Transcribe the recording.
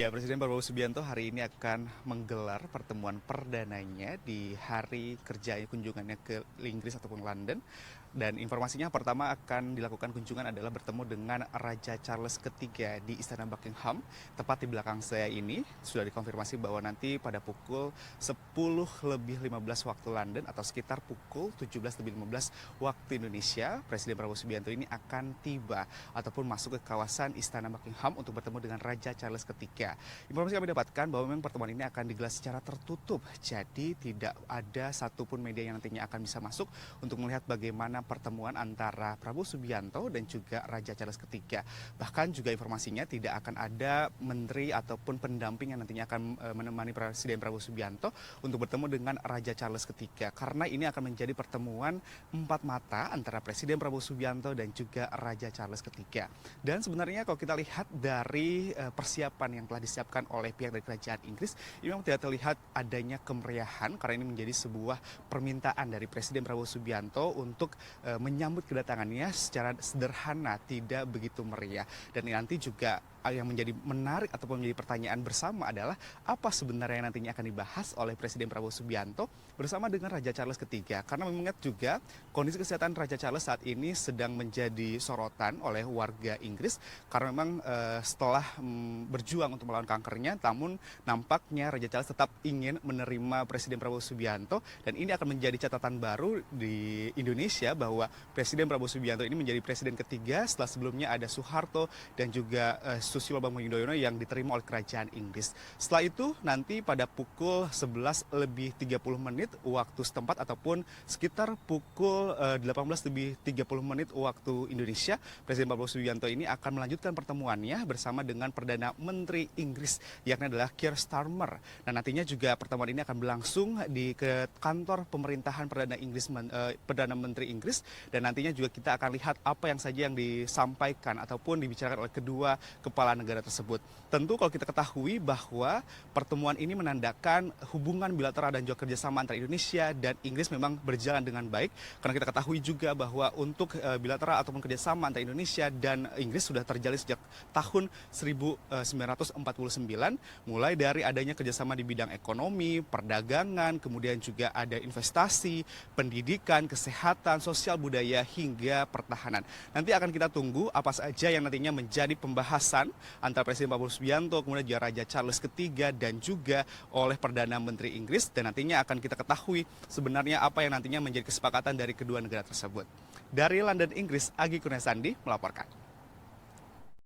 Ya, Presiden Prabowo Subianto hari ini akan menggelar pertemuan perdananya di hari kerja kunjungannya ke Inggris ataupun London. Dan informasinya pertama akan dilakukan kunjungan adalah bertemu dengan Raja Charles III di Istana Buckingham. Tepat di belakang saya ini sudah dikonfirmasi bahwa nanti pada pukul 10:15 waktu London atau sekitar pukul 17:15 waktu Indonesia, Presiden Prabowo Subianto ini akan tiba ataupun masuk ke kawasan Istana Buckingham untuk bertemu dengan Raja Charles III. Informasi kami dapatkan bahwa memang pertemuan ini akan digelar secara tertutup, jadi tidak ada satupun media yang nantinya akan bisa masuk untuk melihat bagaimana pertemuan antara Prabowo Subianto dan juga Raja Charles III. Bahkan juga informasinya tidak akan ada menteri ataupun pendamping yang nantinya akan menemani Presiden Prabowo Subianto untuk bertemu dengan Raja Charles III. Karena ini akan menjadi pertemuan empat mata antara Presiden Prabowo Subianto dan juga Raja Charles III. Dan sebenarnya kalau kita lihat dari persiapan yang telah disiapkan oleh pihak dari Kerajaan Inggris, ini memang tidak terlihat adanya kemeriahan karena ini menjadi sebuah permintaan dari Presiden Prabowo Subianto untuk menyambut kedatangannya secara sederhana, tidak begitu meriah. Dan nanti juga yang menjadi menarik ataupun menjadi pertanyaan bersama adalah apa sebenarnya yang nantinya akan dibahas oleh Presiden Prabowo Subianto bersama dengan Raja Charles III. Karena mengingat juga kondisi kesehatan Raja Charles saat ini sedang menjadi sorotan oleh warga Inggris karena memang setelah berjuang untuk melawan kankernya, namun nampaknya Raja Charles tetap ingin menerima Presiden Prabowo Subianto, dan ini akan menjadi catatan baru di Indonesia bahwa Presiden Prabowo Subianto ini menjadi presiden ketiga setelah sebelumnya ada Soeharto dan juga Susilo Bambang Yudhoyono yang diterima oleh Kerajaan Inggris. Setelah itu nanti pada pukul 11:30 waktu setempat ataupun sekitar pukul 18:30 waktu Indonesia, Presiden Prabowo Subianto ini akan melanjutkan pertemuannya bersama dengan Perdana Menteri Inggris, yakni adalah Keir Starmer. Dan nantinya juga pertemuan ini akan berlangsung di kantor pemerintahan Perdana Menteri Inggris, dan nantinya juga kita akan lihat apa yang saja yang disampaikan ataupun dibicarakan oleh kedua kepala negara tersebut. Tentu kalau kita ketahui bahwa pertemuan ini menandakan hubungan bilateral dan juga kerjasama antara Indonesia dan Inggris memang berjalan dengan baik, karena kita ketahui juga bahwa untuk bilateral ataupun kerjasama antara Indonesia dan Inggris sudah terjalin sejak tahun 1949, mulai dari adanya kerjasama di bidang ekonomi, perdagangan, kemudian juga ada investasi, pendidikan, kesehatan, sosial budaya, hingga pertahanan. Nanti akan kita tunggu apa saja yang nantinya menjadi pembahasan antara Presiden Prabowo Subianto, kemudian juga Raja Charles III dan juga oleh Perdana Menteri Inggris, dan nantinya akan kita ketahui sebenarnya apa yang nantinya menjadi kesepakatan dari kedua negara tersebut. Dari London, Inggris, Agi Kurniasandi melaporkan.